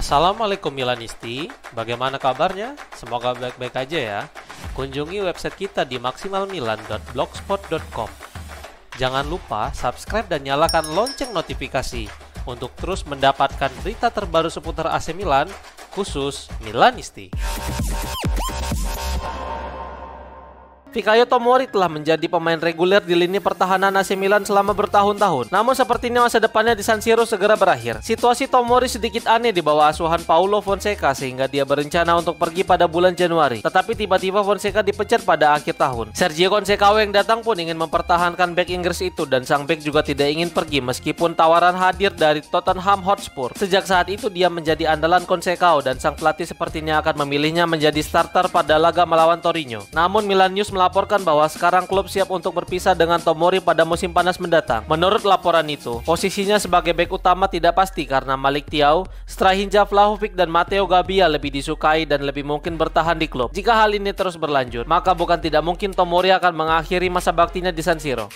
Assalamualaikum Milanisti, bagaimana kabarnya? Semoga baik-baik aja ya. Kunjungi website kita di maksimalmilan.blogspot.com. Jangan lupa subscribe dan nyalakan lonceng notifikasi untuk terus mendapatkan berita terbaru seputar AC Milan, khusus Milanisti. Fikayo Tomori telah menjadi pemain reguler di lini pertahanan AC Milan selama bertahun-tahun. Namun sepertinya masa depannya di San Siro segera berakhir. Situasi Tomori sedikit aneh di bawah asuhan Paulo Fonseca sehingga dia berencana untuk pergi pada bulan Januari. Tetapi tiba-tiba Fonseca dipecat pada akhir tahun. Sergio Conceição yang datang pun ingin mempertahankan bek Inggris itu dan sang bek juga tidak ingin pergi meskipun tawaran hadir dari Tottenham Hotspur. Sejak saat itu dia menjadi andalan Conceição dan sang pelatih sepertinya akan memilihnya menjadi starter pada laga melawan Torino. Namun Milan News melaporkan bahwa sekarang klub siap untuk berpisah dengan Tomori pada musim panas mendatang. Menurut laporan itu, posisinya sebagai bek utama tidak pasti karena Malik Thiaw, Strahinja Vlahovic dan Matteo Gabbia lebih disukai dan lebih mungkin bertahan di klub. Jika hal ini terus berlanjut, maka bukan tidak mungkin Tomori akan mengakhiri masa baktinya di San Siro.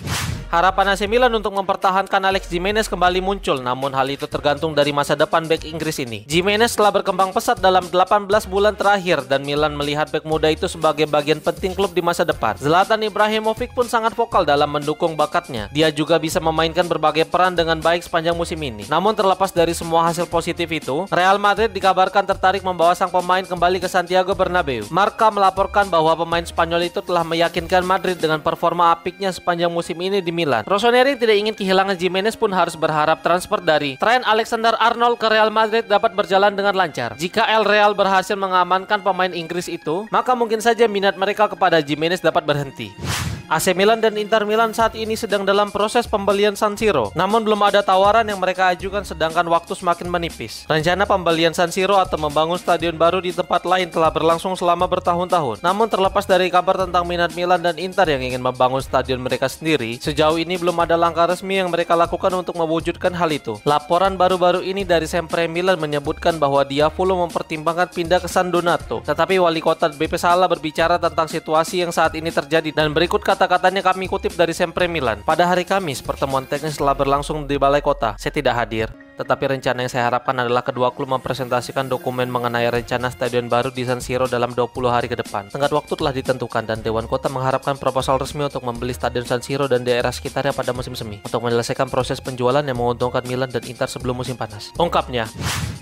Harapan AC Milan untuk mempertahankan Alex Jimenez kembali muncul, namun hal itu tergantung dari masa depan bek Inggris ini. Jimenez telah berkembang pesat dalam 18 bulan terakhir dan Milan melihat bek muda itu sebagai bagian penting klub di masa depan. Zlatan Ibrahimovic pun sangat vokal dalam mendukung bakatnya. Dia juga bisa memainkan berbagai peran dengan baik sepanjang musim ini. Namun terlepas dari semua hasil positif itu, Real Madrid dikabarkan tertarik membawa sang pemain kembali ke Santiago Bernabeu. Marca melaporkan bahwa pemain Spanyol itu telah meyakinkan Madrid dengan performa apiknya sepanjang musim ini di Milan. Rossoneri tidak ingin kehilangan Jimenez pun harus berharap transfer dari Trent Alexander-Arnold ke Real Madrid dapat berjalan dengan lancar. Jika El Real berhasil mengamankan pemain Inggris itu, maka mungkin saja minat mereka kepada Jimenez dapat berhenti. AC Milan dan Inter Milan saat ini sedang dalam proses pembelian San Siro. Namun belum ada tawaran yang mereka ajukan sedangkan waktu semakin menipis. Rencana pembelian San Siro atau membangun stadion baru di tempat lain telah berlangsung selama bertahun-tahun. Namun terlepas dari kabar tentang minat Milan dan Inter yang ingin membangun stadion mereka sendiri, sejauh ini belum ada langkah resmi yang mereka lakukan untuk mewujudkan hal itu. Laporan baru-baru ini dari Sempre Milan menyebutkan bahwa Diavolo mempertimbangkan pindah ke San Donato. Tetapi wali kota Beppe Sala berbicara tentang situasi yang saat ini terjadi dan berikut kata-katanya kami kutip dari Sempre Milan. Pada hari Kamis, pertemuan teknis telah berlangsung di balai kota. Saya tidak hadir. Tetapi rencana yang saya harapkan adalah kedua klub mempresentasikan dokumen mengenai rencana stadion baru di San Siro dalam 20 hari ke depan. Tenggat waktu telah ditentukan dan Dewan Kota mengharapkan proposal resmi untuk membeli stadion San Siro dan daerah sekitarnya pada musim semi untuk menyelesaikan proses penjualan yang menguntungkan Milan dan Inter sebelum musim panas. Ungkapnya,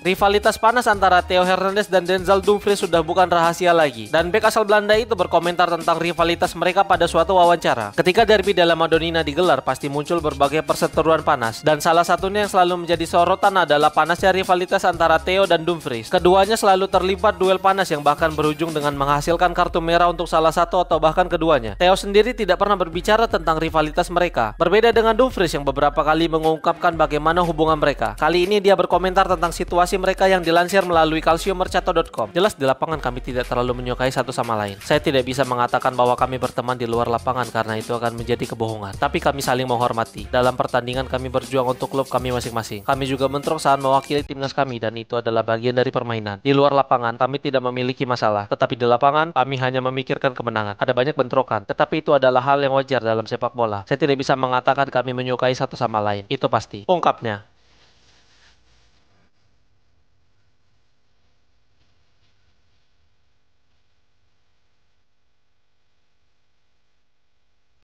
rivalitas panas antara Theo Hernandez dan Denzel Dumfries sudah bukan rahasia lagi. Dan bek asal Belanda itu berkomentar tentang rivalitas mereka pada suatu wawancara. Ketika derby della Madonnina digelar, pasti muncul berbagai perseteruan panas. Dan salah satunya yang selalu menjadi sorotan adalah panasnya rivalitas antara Theo dan Dumfries. Keduanya selalu terlibat duel panas yang bahkan berujung dengan menghasilkan kartu merah untuk salah satu atau bahkan keduanya. Theo sendiri tidak pernah berbicara tentang rivalitas mereka. Berbeda dengan Dumfries yang beberapa kali mengungkapkan bagaimana hubungan mereka. Kali ini dia berkomentar tentang situasi mereka yang dilansir melalui calciomercato.com. Jelas di lapangan kami tidak terlalu menyukai satu sama lain. Saya tidak bisa mengatakan bahwa kami berteman di luar lapangan karena itu akan menjadi kebohongan. Tapi kami saling menghormati. Dalam pertandingan kami berjuang untuk klub kami masing-masing. Kami juga bentrok saat mewakili timnas kami dan itu adalah bagian dari permainan. Di luar lapangan kami tidak memiliki masalah, tetapi di lapangan kami hanya memikirkan kemenangan. Ada banyak bentrokan, tetapi itu adalah hal yang wajar dalam sepak bola. Saya tidak bisa mengatakan kami menyukai satu sama lain. Itu pasti. Ungkapnya.